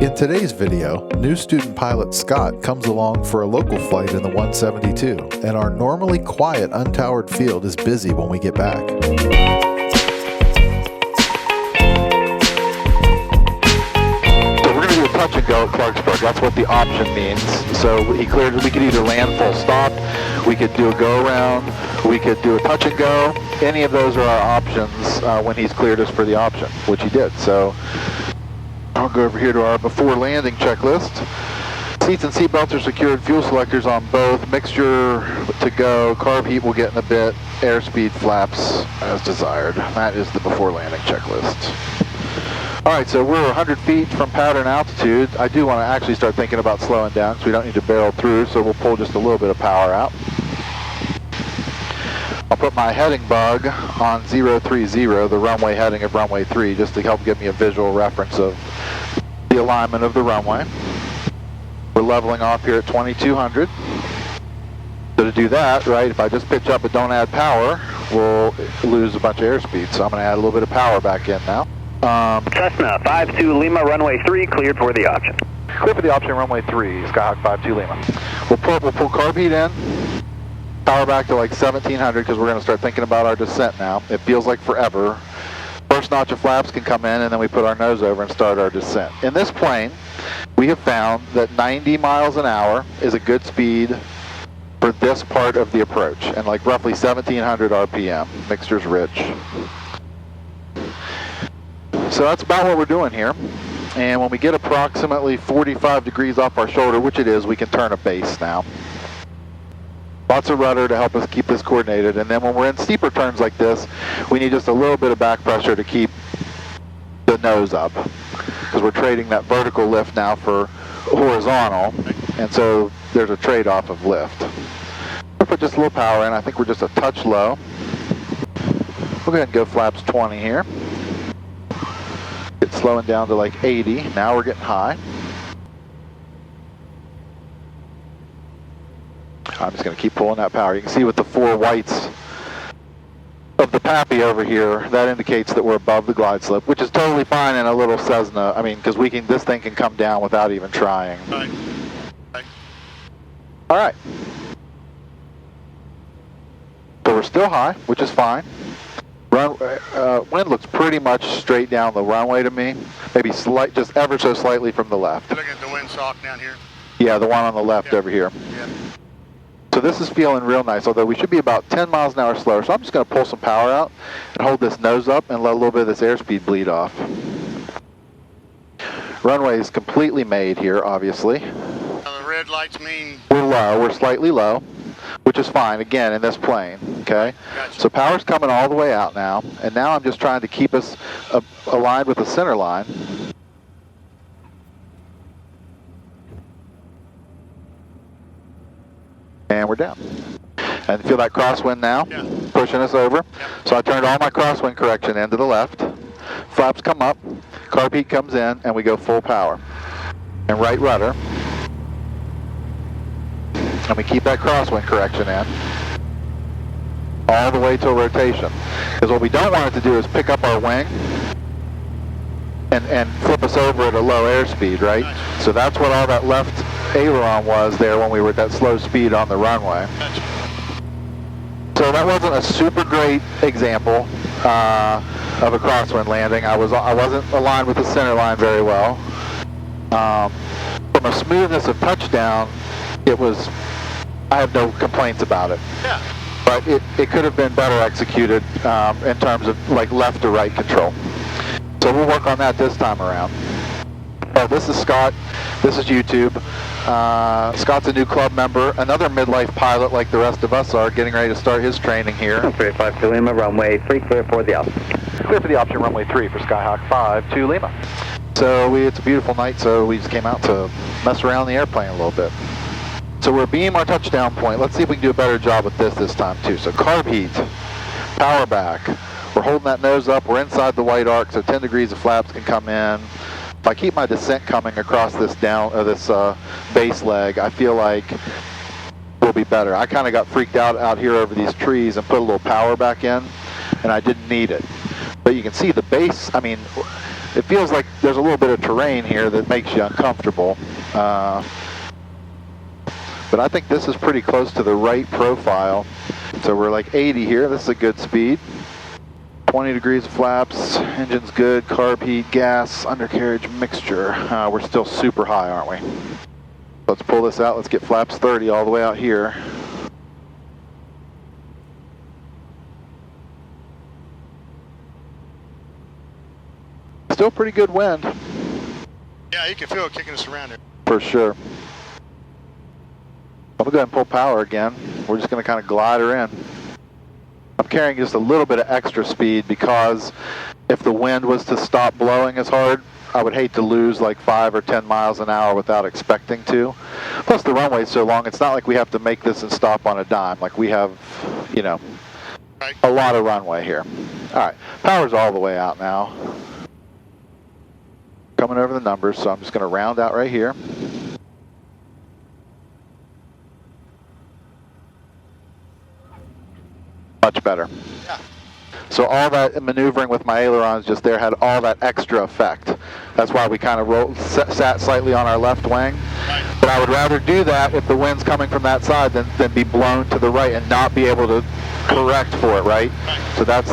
In today's video, new student pilot Scott comes along for a local flight in the 172, and our normally quiet untowered field is busy when we get back. So we're going to do a touch and go at Clarksburg. That's what the option means. So he cleared, we could either land full stop, we could do a go around, we could do a touch and go. Any of those are our options when he's cleared us for the option, which he did. So I'll go over here to our before landing checklist. Seats and seat belts are secured, fuel selectors on both, mixture to go, carb heat will get in a bit, airspeed flaps as desired. That is the before landing checklist. Alright, so we're 100 feet from pattern altitude. I do want to actually start thinking about slowing down because we don't need to barrel through, so we'll pull just a little bit of power out. I'll put my heading bug on 030, the runway heading of runway 3, just to help give me a visual reference of the alignment of the runway. We're leveling off here at 2200. So to do that, right, if I just pitch up but don't add power, we'll lose a bunch of airspeed. So I'm going to add a little bit of power back in now. Cessna 52 Lima, runway 3, cleared for the option. Clear for the option, runway 3, Skyhawk 52 Lima. We'll pull carb heat in. Power back to like 1700 because we're going to start thinking about our descent now. It feels like forever. First notch of flaps can come in and then we put our nose over and start our descent. In this plane, we have found that 90 miles an hour is a good speed for this part of the approach, and like roughly 1700 RPM. Mixture's rich. So that's about what we're doing here. And when we get approximately 45 degrees off our shoulder, which it is, we can turn a base now. Lots of rudder to help us keep this coordinated, and then when we're in steeper turns like this, we need just a little bit of back pressure to keep the nose up, because we're trading that vertical lift now for horizontal, and so there's a trade-off of lift. We'll put just a little power in. I think we're just a touch low. We'll go ahead and go flaps 20 here. It's slowing down to like 80. Now we're getting high. I'm just going to keep pulling that power. You can see with the 4 whites of the PAPI over here, that indicates that we're above the glide slope, which is totally fine in a little Cessna. I mean, because this thing can come down without even trying. Right. All right. So we're still high, which is fine. Wind looks pretty much straight down the runway to me. Maybe just ever so slightly from the left. Look at the windsock down here. Yeah, the one on the left over here. Yeah. So this is feeling real nice, although we should be about 10 miles an hour slower. So I'm just going to pull some power out and hold this nose up and let a little bit of this airspeed bleed off. Runway is completely made here, obviously. Now the red lights mean... We're low, we're slightly low, which is fine, again, in this plane, okay? Gotcha. So power's coming all the way out now, and now I'm just trying to keep us aligned with the center line. And we're down. And feel that crosswind now? Yeah. Pushing us over. Yeah. So I turned all my crosswind correction in to the left. Flaps come up, carb heat comes in, and we go full power. And right rudder. And we keep that crosswind correction in all the way till rotation. Because what we don't want it to do is pick up our wing and flip us over at a low airspeed, right? Gotcha. So that's what all that left aileron was there when we were at that slow speed on the runway. Gotcha. So that wasn't a super great example of a crosswind landing. I wasn't aligned with the center line very well. From a smoothness of touchdown, I have no complaints about it. Yeah. But it could have been better executed in terms of like left to right control. So we'll work on that this time around. Oh, this is Scott. This is YouTube. Scott's a new club member, another Midlife pilot like the rest of us are, getting ready to start his training here. 352 Lima, runway 3, clear for the option. Clear for the option, runway 3 for Skyhawk 52 Lima. So it's a beautiful night, so we just came out to mess around the airplane a little bit. So we're beam our touchdown point. Let's see if we can do a better job with this time too. So carb heat, power back. We're holding that nose up. We're inside the white arc, so 10 degrees of flaps can come in. If I keep my descent coming across this base leg, I feel like we'll be better. I kind of got freaked out here over these trees and put a little power back in, and I didn't need it. But you can see the base, I mean, it feels like there's a little bit of terrain here that makes you uncomfortable. But I think this is pretty close to the right profile. So we're like 80 here. This is a good speed. 20 degrees of flaps, engine's good, carb heat, gas, undercarriage mixture. We're still super high, aren't we? Let's pull this out. Let's get flaps 30 all the way out here. Still pretty good wind. Yeah, you can feel it kicking us around there. For sure. I'm going to go ahead and pull power again. We're just going to kind of glide her in. I'm carrying just a little bit of extra speed because if the wind was to stop blowing as hard, I would hate to lose like 5 or 10 miles an hour without expecting to. Plus the runway's so long, it's not like we have to make this and stop on a dime. Like we have, you know, a lot of runway here. All right, power's all the way out now. Coming over the numbers, so I'm just going to round out right here. Much better. Yeah. So all that maneuvering with my ailerons just there had all that extra effect. That's why we kind of sat slightly on our left wing. Right. But I would rather do that if the wind's coming from that side than be blown to the right and not be able to correct for it, right? So that's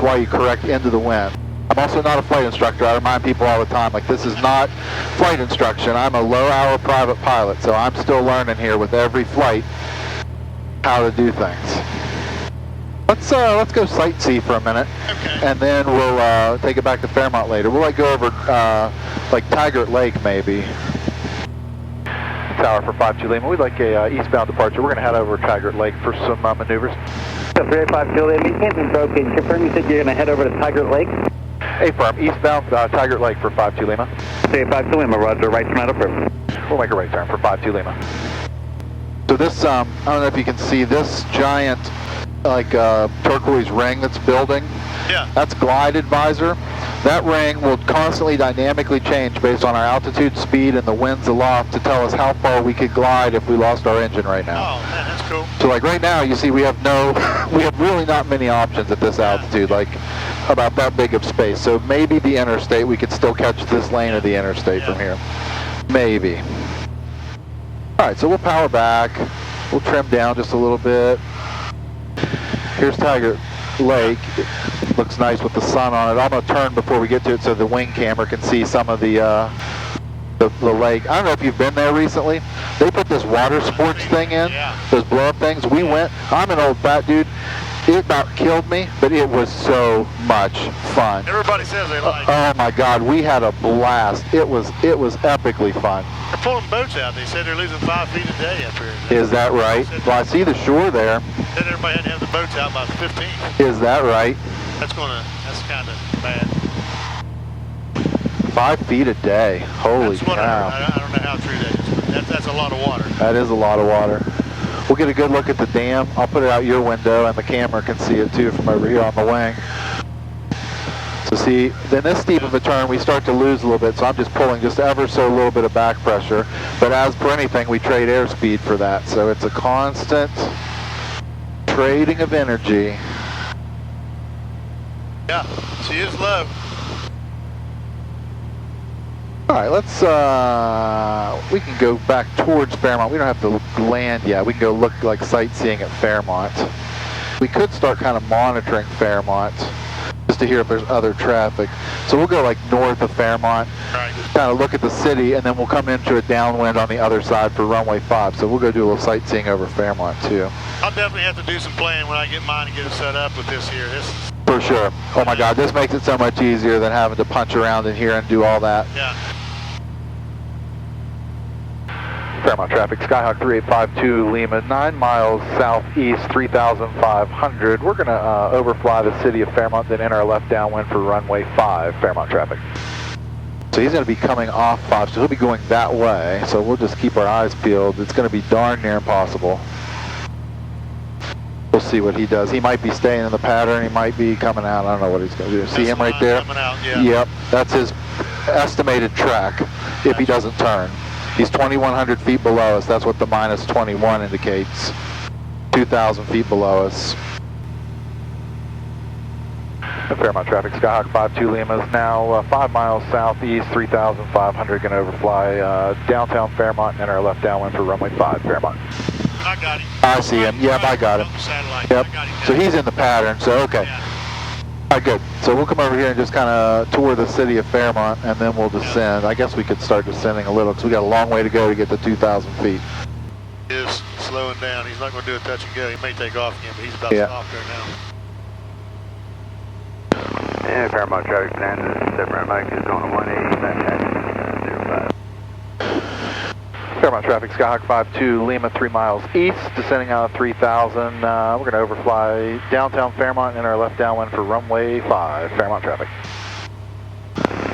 why you correct into the wind. I'm also not a flight instructor. I remind people all the time, like this is not flight instruction. I'm a low-hour private pilot, so I'm still learning here with every flight how to do things. Let's go sightsee for a minute, Okay. and then we'll take it back to Fairmont later. We'll like go over like Taggart Lake maybe. Tower for 52 Lima. We'd like a eastbound departure. We're going to head over Taggart Lake for some maneuvers. 385 Lima, you can't be broken. Confirm you said you're going to head over to Taggart Lake. A-firm, eastbound Taggart Lake for 52 Lima. 385 Lima, roger, right turn out approved. We'll make a right turn for 52 Lima. So this, I don't know if you can see this giant like turquoise ring that's building. Yeah. That's glide advisor. That ring will constantly dynamically change based on our altitude, speed, and the winds aloft to tell us how far we could glide if we lost our engine right now. Oh, man, that's cool. So like right now, you see we have really not many options at this altitude, like about that big of space. So maybe the interstate, we could still catch this lane of the interstate from here. Maybe. All right, so we'll power back. We'll trim down just a little bit. Here's Taggart Lake. It looks nice with the sun on it. I'm going to turn before we get to it so the wing camera can see some of the lake. I don't know if you've been there recently. They put this water sports thing in, those blow-up things. We went. I'm an old fat dude. It about killed me, but it was so much fun. Everybody says they like it. Oh my God, we had a blast. It was epically fun. They're pulling boats out. They said they're losing 5 feet a day up here. Is that right? Well, I see the shore there. Said everybody had to have the boats out by 15. Is that right? That's kind of bad. 5 feet a day. Holy That's what cow. I don't know how true that is, but that's a lot of water. That is a lot of water. We'll get a good look at the dam. I'll put it out your window and the camera can see it too from over here on the wing. So see, then this steep of a turn we start to lose a little bit, so I'm just pulling just ever so a little bit of back pressure. But as for anything, we trade airspeed for that. So it's a constant trading of energy. Yeah, she is low. All right, let's, we can go back towards Fairmont. We don't have to land yet. We can go look like sightseeing at Fairmont. We could start kind of monitoring Fairmont just to hear if there's other traffic. So we'll go like north of Fairmont, kind of look at the city, and then we'll come into a downwind on the other side for runway 5. So we'll go do a little sightseeing over Fairmont too. I'll definitely have to do some planning when I get mine and get it set up with this here. For sure. Oh my God, this makes it so much easier than having to punch around in here and do all that. Yeah. Fairmont traffic, Skyhawk 3852 Lima, 9 miles southeast, 3,500. We're going to overfly the city of Fairmont, then enter our left downwind for runway 5, Fairmont traffic. So he's going to be coming off 5, so he'll be going that way. So we'll just keep our eyes peeled. It's going to be darn near impossible. We'll see what he does. He might be staying in the pattern. He might be coming out. I don't know what he's going to do. See him right there? Coming out, yeah. Yep, that's his estimated track if he doesn't turn. He's 2,100 feet below us. That's what the minus 21 indicates. 2,000 feet below us. Fairmont traffic, Skyhawk 52 Lima is now 5 miles southeast, 3,500, going to overfly downtown Fairmont and enter left downwind for runway 5, Fairmont. I got him. I see him. Yep, I got him. Satellite. Yep. I got him. So he's in the pattern, so okay. Yeah. All right, good. So we'll come over here and just kind of tour the city of Fairmont, and then we'll descend. I guess we could start descending a little, because we got a long way to go to get to 2,000 feet. He is slowing down. He's not going to do a touch and go. He may take off again, but he's about to stop there now. And Fairmont traffic, Fernandez, Fairmont Mike is on a 180, back 05. Fairmont traffic, Skyhawk 52 Lima, 3 miles east, descending out of 3,000. We're going to overfly downtown Fairmont and our left downwind for runway 5, Fairmont traffic.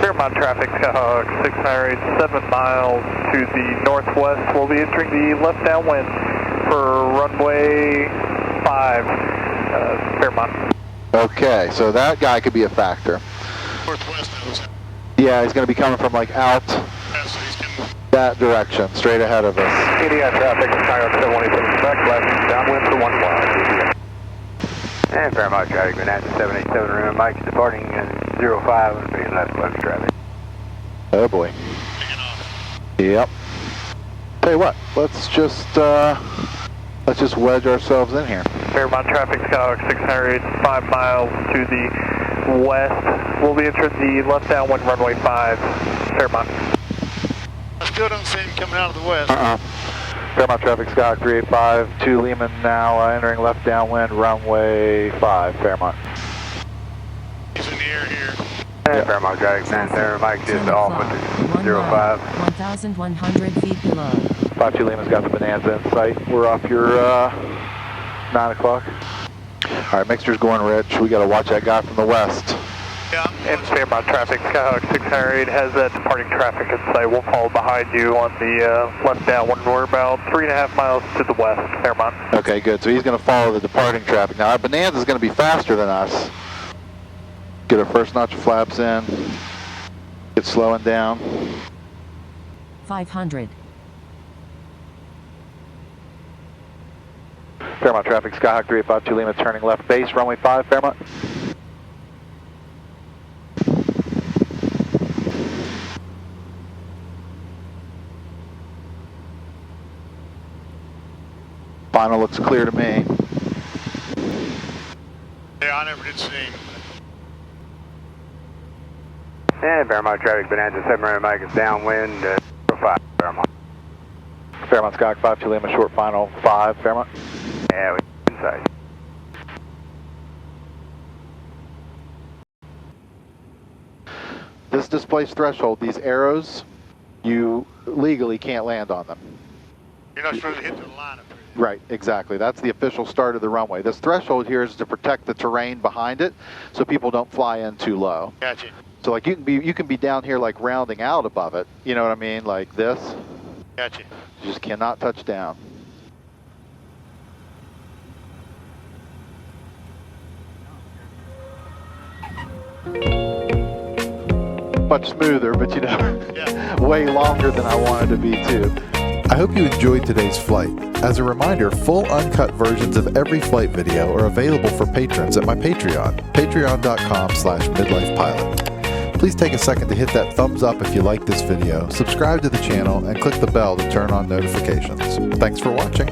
Fairmont traffic, Skyhawk 698, 7 miles to the northwest. We'll be entering the left downwind for runway 5, Fairmont. Okay, so that guy could be a factor. Northwest knows. Yeah, he's going to be coming from like out Yeah, so he's coming. that direction, straight ahead of us. ADI traffic, Skyhawk 717, back left, downwind for 1 mile. And Fairmont traffic, Fernandez 787, remember Mike is departing 05 and being left traffic. Oh boy. Taking off. Yep. Tell you what, let's just wedge ourselves in here. Fairmont traffic, Skyhawk 608, 5 miles to the west. We'll be entering the left downwind runway 5, Fairmont. I still don't see him coming out of the west. Fairmont traffic, Skyhawk 385, 2 Lehman now entering left downwind, runway 5, Fairmont. He's in the air here. And Fairmont traffic, Fernandez, Mike is off with 05. 1,100 feet below. 52 Lehman's got the Bonanza in sight. We're off your 9 o'clock. All right, mixture's going rich. We got to watch that guy from the west. Yeah. And Fairmont traffic, Skyhawk 608 has that departing traffic in sight. We'll follow behind you on the left downwind. We're about 3.5 miles to the west, Fairmont. Okay, good. So he's going to follow the departing traffic. Now, our Bonanza's going to be faster than us. Get our first notch of flaps in. Get slowing down. 500. Fairmont traffic, Skyhawk 3852 Lima, turning left base, runway 5, Fairmont. Final looks clear to me. Yeah, I never did see him. And Fairmont traffic, Bonanza 7 Mike is downwind 05, Fairmont. Fairmont Skyhawk 52 Lima, short final 5, Fairmont. Yeah, we're inside. This displaced threshold, these arrows, you legally can't land on them. You're not supposed to hit the line up here. Right, exactly. That's the official start of the runway. This threshold here is to protect the terrain behind it so people don't fly in too low. Gotcha. So like you can be down here like rounding out above it, you know what I mean, like this. Gotcha. You just cannot touch down. Much smoother, but you know, Yeah. way longer than I wanted to be too. I hope you enjoyed today's flight. As a reminder, full uncut versions of every flight video are available for patrons at my Patreon, patreon.com/midlifepilot. Please take a second to hit that thumbs up if you like this video, subscribe to the channel, and click the bell to turn on notifications. Thanks for watching.